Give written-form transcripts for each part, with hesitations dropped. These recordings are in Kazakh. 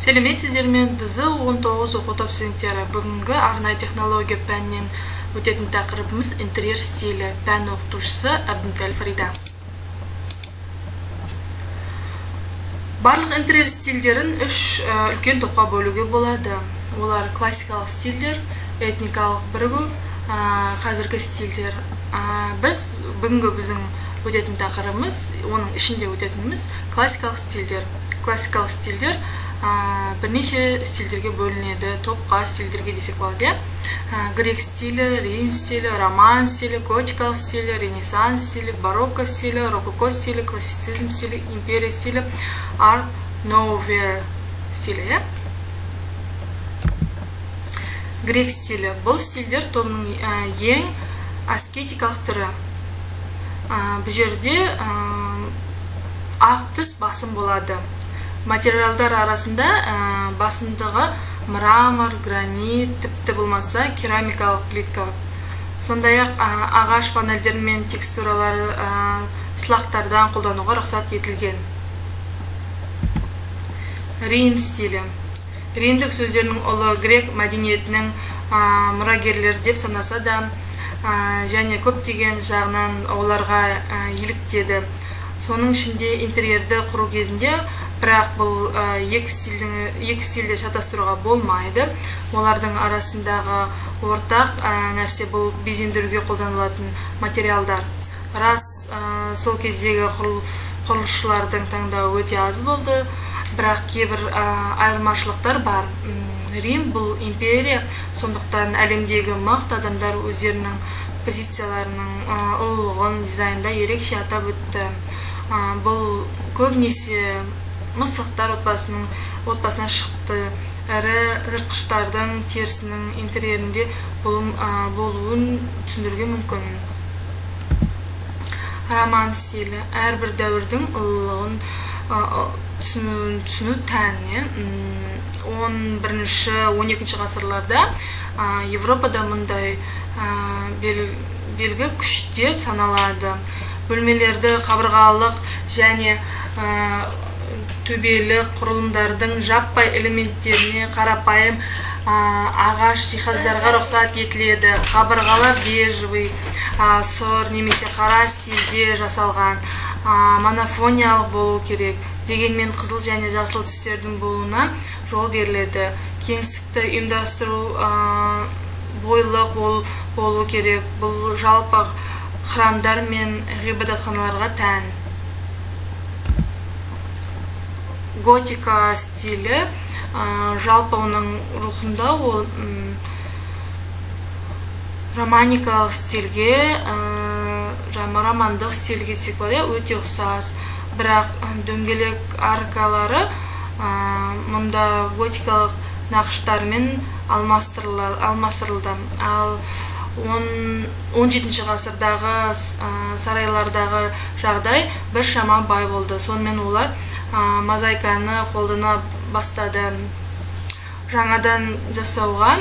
Сәлеметсіздер, мен дызы 19 оқытып студенттері. Бүгінгі арнайы технология пәнінен өтетін тақырыбымыз интерьер стилі. Пән оқытушысы Әбдімтәл Фарида. Барлық интерьер стильдерін үш үлкен топқа бөлуге болады. Олар классикалық стильдер, этникалық бірігу, қазіргі стильдер. Біз бүгінгі біздің өтетін тақырыбымыз, оның ішінде өтетініміз классикалық стильдер. Классикалық стильдер бірнеше стильдерге бөлінеді, топқа стильдерге десек болады. Грек стилі, Рим стилі, роман стилі, готикалық стилі, ренессанс стилі, барокко стилі, рококо стилі, классицизм стилі, империя стилі, арт новер стилі. Грек стилі. Бұл стильдер тобының ең аскетикалық түрі. Бұл жерде ақ түс басым болады. Материалдар арасында басымдығы мрамор, гранит, тіпті болмаса керамикалық плитка. Сондай-ақ ағаш панельдері мен текстуралары сылақтардан қолдануға рұқсат етілген. Рим стилі. Римдік сөздерінің ұлы грек мәдениетінің мұрагерлері деп санаса да, және көптеген жағынан оларға еліктеді. Соның ішінде интерьерді құру кезінде, бірақ бұл екі стильде шатастыруға болмайды. Олардың арасындағы ортақ нәрсе бұл безендіруге қолданылатын материалдар. Рас, сол кездегі құрылысшылардың таңдауы өте аз болды, бірақ кейбір айырмашылықтар бар. Рим бұл империя, сондықтан әлемдегі мықты адамдар өздерінің позицияларының ұлылығын дизайнда ерекше атап өтті. Бұл көбінесе мысықтар отбасынан шықты. Әрі жыртқыштардың терісінің интерьерінде болуын түсіндіруге мүмкін. Роман стилі. Әрбір дәуірдің ұлылығын түсіну тән. 11-12 ғасырларда Европада мұндай белгі күштеп саналады. Бөлмелерді қабырғалық және төбелі құрылымдардың жаппай элементтеріне қарапайым ағаш жиһаздарға рұқсат етіледі. Қабырғалар бежевый, сұр немесе қара стильде жасалған, монофониялық болу керек. Дегенмен қызыл және жасыл түстердің болуына жол беріледі. Кеңістікті ұйымдастыру бойлық болу керек. Бұл жалпы храмдар мен ғибадатханаларға тән. Готика стилі, жалпы оның рухында ол романикалық стильге, романдық стильге өте ұқсас. Бірақ дөңгелек аркалары мұнда готикалық нақыштармен алмастырылды. Ал 17 ғасырдағы сарайлардағы жағдай бір шама бай болды. Сонымен олар мозаиканы қолдана бастады. Жаңадан жасауға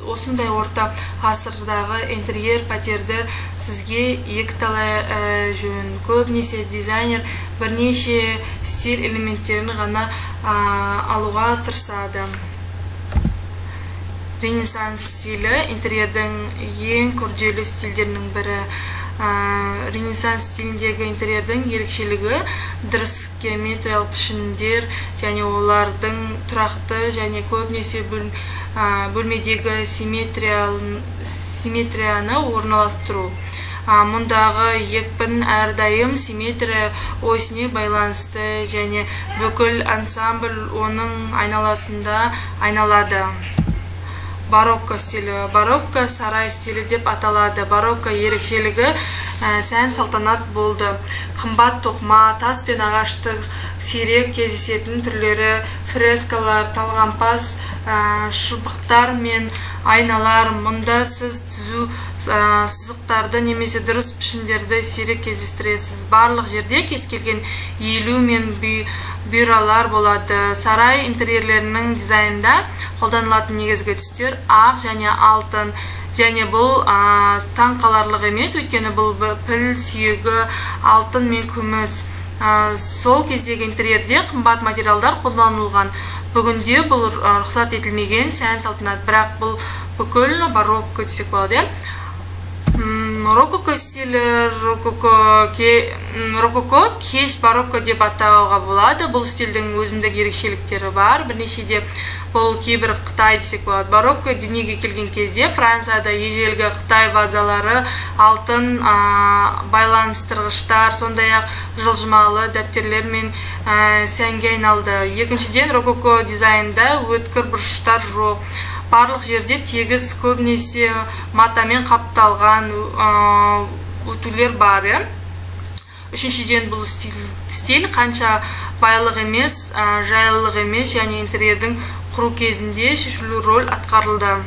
осындай орта ғасырдағы интерьер пәтерді сізге екіталай жөн. Көбінесе дизайнер бірнеше стиль элементтерін ғана алуға тырысады. Ренессанс стилі интерьердің ең күрделі стильдерінің бірі. Ренессанс стиліндегі интерьердің ерекшелігі дұрыс геометриялық пішіндер және олардың тұрақты және көбінесе бөлмедегі симметрияны орналастыру. Мұндағы екпін әрдайым симметрия осіне байланысты және бүкіл ансамбль оның айналасында айналады. Барокко стилі. Барокко сарай стилі деп аталады. Барокко ерекшелігі сән салтанат болды. Қымбат тоқма, тас пен ағаштың сирек кездесетін түрлері, фрескалар, талғампаз шыбықтар мен айналар. Мұнда сіз түзу сызықтарды немесе дұрыс пішіндерді сирек кездестіресіз. Барлық жерде кез келген иілу мен бұйралар болады. Сарай интерьерлерінің дизайнында қолданылатын негізгі түстер ақ және алтын. Және бұл таң қаларлық емес, өйткені бұл піл сүйегі, алтын мен күміс. Сол кездегі интерьерде қымбат материалдар қолданылған. бүгінде бұл рұқсат етілмеген сән салтанат, бірақ бұл бүкіл барокко десек болады. Рококо стилі, рококо кеш барокко деп атауға болады. Бұл стильдің өзіндік ерекшеліктері бар. Бірнешеде бұл кейбір Қытай десек болады. Барокко дүниеге келген кезде Францияда ежелгі Қытай вазалары, алтын байланыстырғыштар, сондай-ақ жылжымалы дәптерлер мен сәнге айналды. Екіншіден, рококо дизайнда өткір бұрыштар жоқ. Барлық жерде тегіс, көбінесе матамен қапталған өтулер бар. Үшіншіден, бұл стиль қанша байлық емес, жайлылық емес, және интерьердің құру кезінде шешілу рөл атқарылды.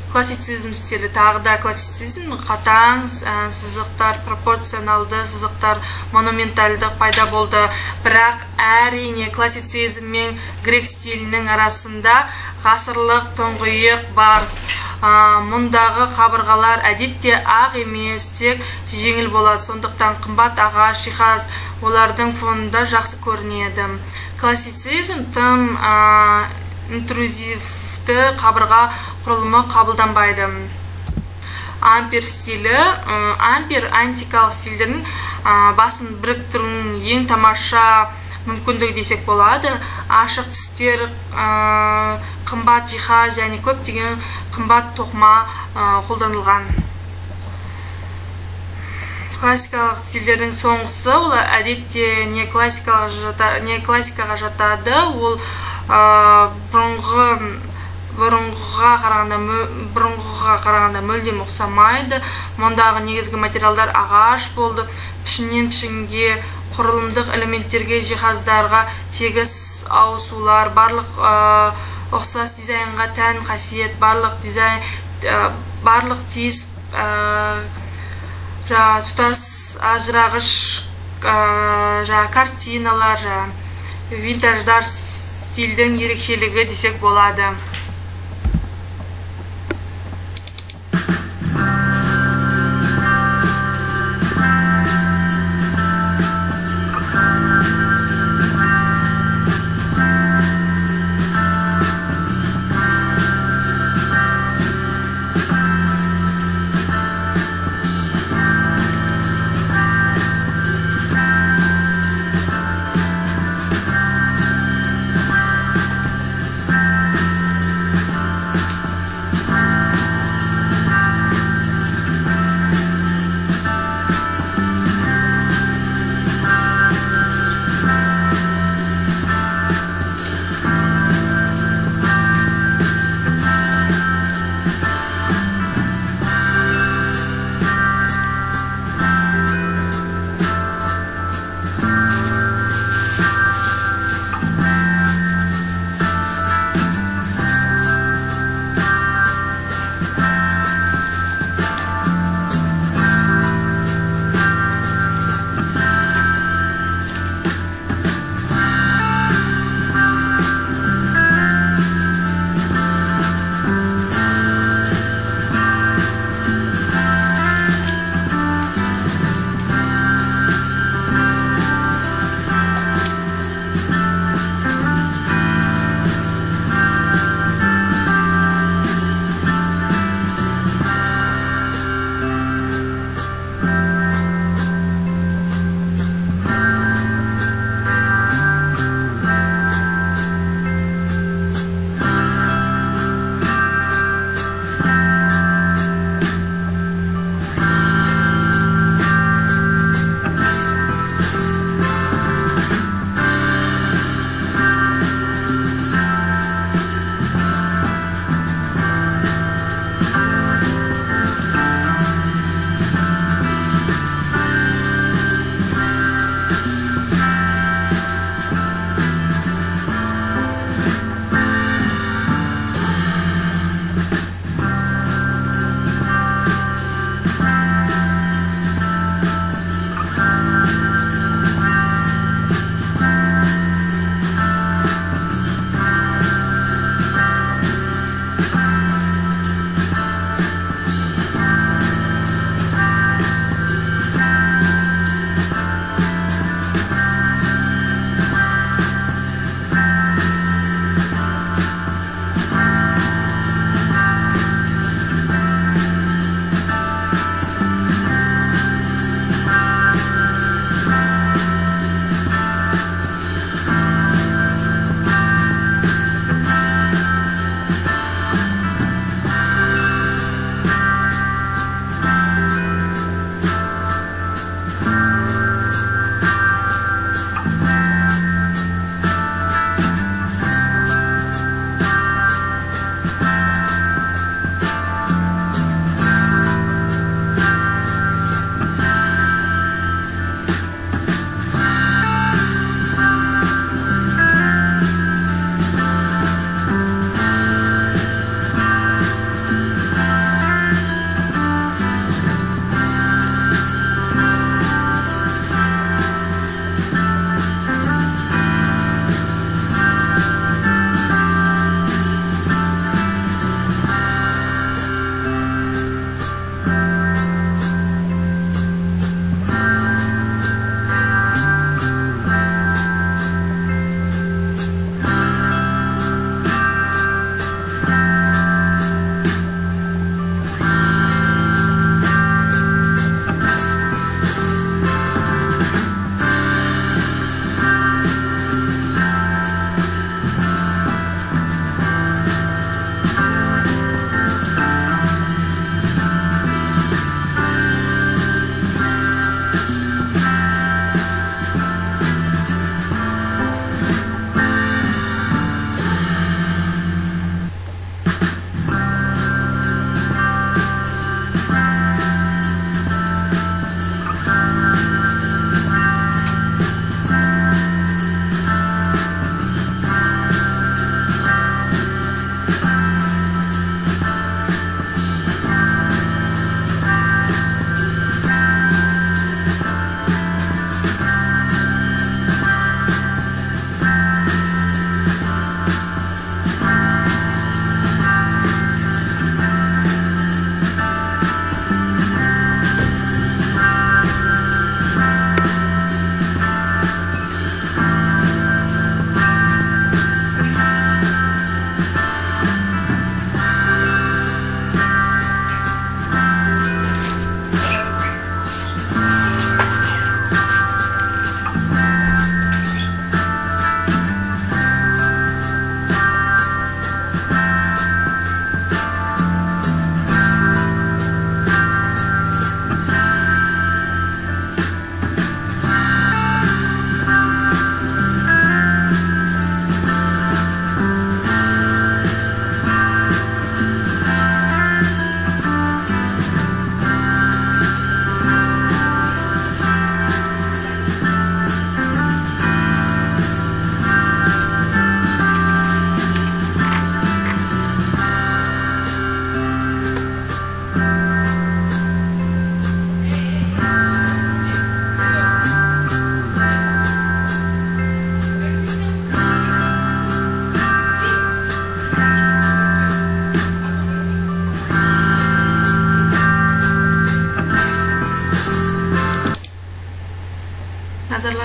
Классицизм стилі, тағы да классицизм, қатаң сызықтар, пропорционалды сызықтар, монументальдық пайда болды. Бірақ әрине классицизм мен грек стилінің арасында ғасырлық тұңғиық бар. Мұндағы қабырғалар әдетте ақ емес, тек жеңіл болады. Сондықтан қымбат ағаш, жиһаз олардың фонында жақсы көрінеді. Классицизм тым интрузивті қабырға құрылымы қабылданбайды. Ампир стилі, ампир антикалық стильдердің басын біріктірудің ең тамаша мүмкіндігі десек болады. Ашық түстер, қымбат жиһаз және көптеген қымбат тоқыма қолданылған. Классикалық стильдердің соңғысы, ол әдетте неоклассикаға жатады. Ол бұрынғыға қарағанда мүлдем ұқсамайды. Мұндағы негізгі материалдар ағаш болды. Пішіннен пішінге, құрылымдық элементтерге, жиһаздарға тегіс ауысулар, барлық ұқсас дизайнға тән қасиет, барлық тиіс тұтас ажырағыш картиналар, винтаждар стильдің ерекшелігі десек болады.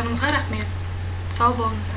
назарларыңызға рахмет. Сау болыңыз.